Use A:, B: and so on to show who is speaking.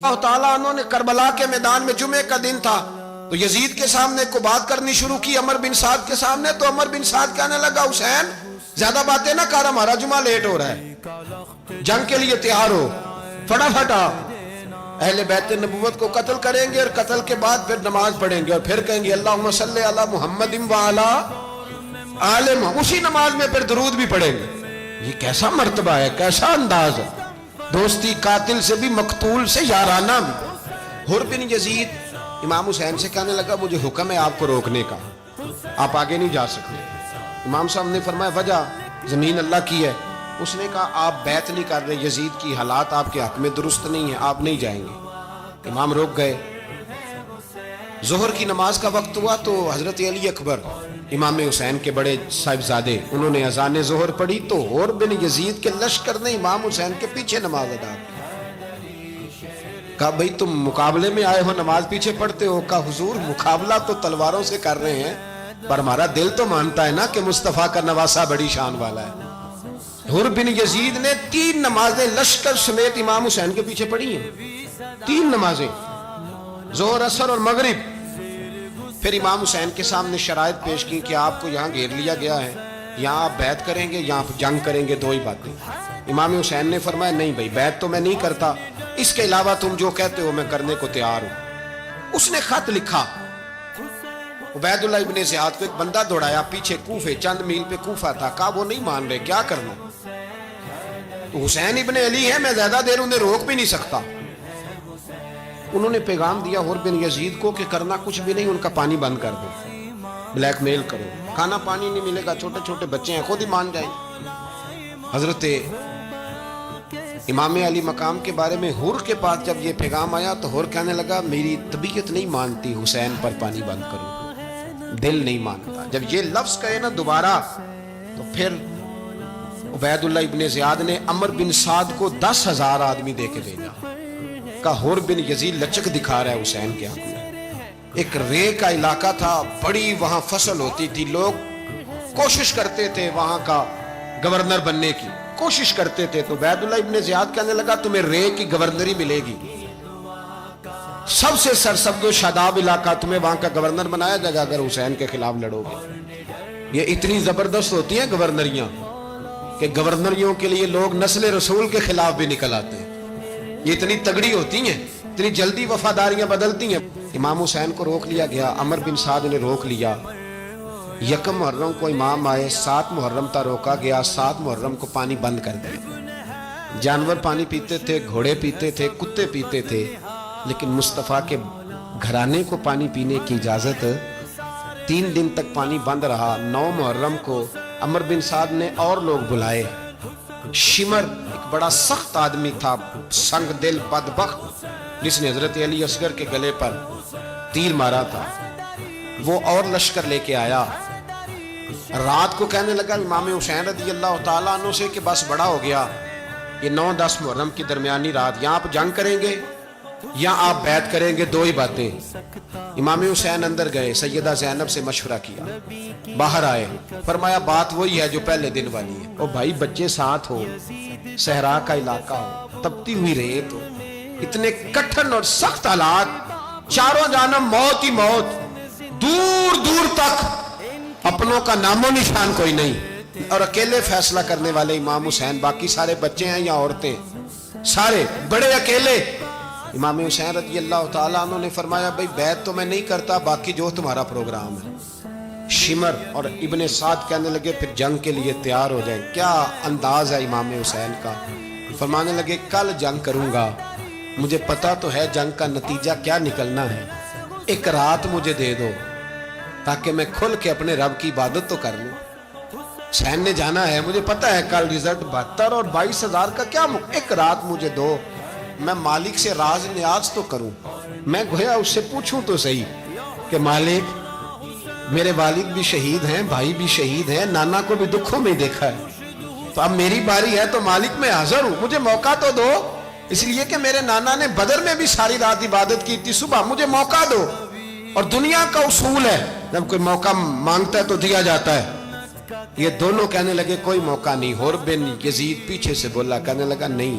A: اللہ تعالیٰ عنہ نے کربلا کے میدان میں جمعے کا دن تھا تو یزید کے سامنے کو بات کرنی شروع کی عمر بن سعد کے سامنے. تو عمر بن سعد کہنے لگا حسین زیادہ باتیں نہ کر, ہمارا جمعہ لیٹ ہو رہا ہے, جنگ کے لیے تیار ہو, فٹافٹ آ. اہل بیت نبوت کو قتل کریں گے اور قتل کے بعد پھر نماز پڑھیں گے اور پھر کہیں گے اللہم صلی علی محمد وعلی آل محمد, اسی نماز میں پھر درود بھی پڑھیں گے. یہ کیسا مرتبہ ہے, کیسا انداز ہے, دوستی قاتل سے بھی مقتول سے یارانہ بھی. حر بن یزید امام حسین سے کہنے لگا مجھے حکم ہے آپ کو روکنے کا, آپ آگے نہیں جا سکتے. امام صاحب نے فرمایا وجہ زمین اللہ کی ہے. اس نے کہا آپ بیعت نہیں کر رہے, یزید کی حالات آپ کے حق میں درست نہیں ہیں, آپ نہیں جائیں گے. امام روک گئے. ظہر کی نماز کا وقت ہوا تو حضرت علی اکبر امام حسین کے بڑے صاحبزادے انہوں نے اذان ظہر پڑھی تو حر بن یزید کے لشکر نے امام حسین کے پیچھے نماز ادا کی. کہا بھئی تم مقابلے میں آئے ہو, نماز پیچھے پڑھتے ہو. کہا حضور مقابلہ تو تلواروں سے کر رہے ہیں پر ہمارا دل تو مانتا ہے نا کہ مصطفیٰ کا نواسہ بڑی شان والا ہے. حر بن یزید نے 3 نمازیں لشکر سمیت امام حسین کے پیچھے پڑھی ہیں, 3 نمازیں, ظہر عصر اور مغرب. پھر امام حسین کے سامنے شرائط پیش کی کہ آپ کو یہاں گھیر لیا گیا ہے, یہاں آپ بیعت کریں گے, یہاں جنگ کریں گے, 2 ہی باتیں. امام حسین نے فرمایا نہیں بھائی بیعت تو میں نہیں کرتا, اس کے علاوہ تم جو کہتے ہو میں کرنے کو تیار ہوں. اس نے خط لکھا, عبید اللہ ابن زیاد کو ایک بندہ دوڑایا پیچھے کوفے, چند میل پہ کوفہ تھا. کہا وہ نہیں مان رہے, کیا کرنا. تو حسین ابن علی ہے, میں زیادہ دیر انہیں روک بھی نہیں سکتا. انہوں نے پیغام دیا حر بن یزید کو کہ کرنا کچھ بھی نہیں, ان کا پانی بند کر دو, بلیک میل کرو, کھانا پانی نہیں ملے گا, چھوٹے چھوٹے بچے ہیں, خود ہی مان جائیں. حضرت امام علی مقام کے بارے میں حر کے پاس جب یہ پیغام آیا تو حر کہنے لگا میری طبیعت نہیں مانتی حسین پر پانی بند کروں, دل نہیں مانتا. جب یہ لفظ کہے نا دوبارہ تو پھر عبید اللہ ابن زیاد نے عمر بن سعد کو 10,000 آدمی دے کے بھیجا. کا حر بن یزید لچک دکھا رہا ہے حسین کے حق میں. ایک رے کا علاقہ تھا, بڑی وہاں فصل ہوتی تھی, لوگ کوشش کرتے تھے وہاں کا گورنر بننے کی, کوشش کرتے تھے. تو عبید اللہ ابن زیاد کہنے لگا تمہیں رے کی گورنری ملے گی, سب سے سرسبز و شاداب علاقہ, تمہیں وہاں کا گورنر بنایا جائے گا اگر حسین کے خلاف لڑو گے. یہ اتنی زبردست ہوتی ہیں گورنریاں کہ گورنریوں کے لیے لوگ نسل رسول کے خلاف بھی نکل آتے ہیں. یہ اتنی تگڑی ہوتی ہیں, اتنی جلدی وفاداریاں بدلتی ہیں. امام حسین کو روک لیا گیا, عمر بن سعد نے روک لیا. 1 محرم کو امام آئے, 7 محرم تا روکا گیا, 7 محرم کو پانی بند کر دیا. جانور پانی پیتے تھے, گھوڑے پیتے تھے, کتے پیتے تھے, لیکن مصطفیٰ کے گھرانے کو پانی پینے کی اجازت. 3 دن تک پانی بند رہا. 9 محرم کو عمر بن سعد نے اور لوگ بلائے. شمر ایک بڑا سخت آدمی تھا, سنگ دل بدبخت, جس نے حضرت علی اصغر کے گلے پر تیر مارا تھا, وہ اور لشکر لے کے آیا. رات کو کہنے لگا امام حسین رضی اللہ تعالیٰ عنہ سے کہ بس بڑا ہو گیا, یہ 9-10 محرم کی درمیانی رات, یا آپ جنگ کریں گے یا آپ بیعت کریں گے, 2 ہی باتیں. امام حسین اندر گئے, سیدہ زینب سے مشورہ کیا, باہر آئے, فرمایا بات وہی ہے جو پہلے دن والی ہے. او بھائی بچے ساتھ ہو, صحرا کا علاقہ ہو, تپتی ہوئی ریت ہو, اتنے کٹھن اور سخت حالات, چاروں جانب موت ہی موت, دور دور تک اپنوں کا نام و نشان کوئی نہیں, اور اکیلے فیصلہ کرنے والے امام حسین, باقی سارے بچے ہیں یا عورتیں, سارے بڑے اکیلے. امام حسین رضی اللہ تعالیٰ عنہ نے فرمایا بھئی بیعت تو میں نہیں کرتا, باقی جو تمہارا پروگرام ہے. شمر اور ابن سعد کہنے لگے پھر جنگ کے لیے تیار ہو جائیں. کیا انداز ہے امام حسین کا. فرمانے لگے کل جنگ کروں گا, مجھے پتا تو ہے جنگ کا نتیجہ کیا نکلنا ہے, 1 رات مجھے دے دو تاکہ میں کھل کے اپنے رب کی عبادت تو کر لوں. حسین نے جانا ہے, مجھے پتا ہے کل رزلٹ 72 اور 22,000 کا کیا, 1 رات مجھے دو, میں مالک سے راز نیاز تو کروں. میں گویا اس سے پوچھوں تو صحیح کہ مالک میرے والد بھی شہید ہیں, بھائی بھی شہید ہیں, نانا کو بھی دکھوں میں دیکھا ہے, تو اب میری باری ہے تو مالک میں حاضر ہوں, مجھے موقع تو دو. اس لیے کہ میرے نانا نے بدر میں بھی ساری رات عبادت کی تھی, صبح مجھے موقع دو. اور دنیا کا اصول ہے جب کوئی موقع مانگتا ہے تو دیا جاتا ہے. یہ دونوں کہنے لگے کوئی موقع نہیں. حر بن یزید پیچھے سے بولا, کہنے لگا نہیں,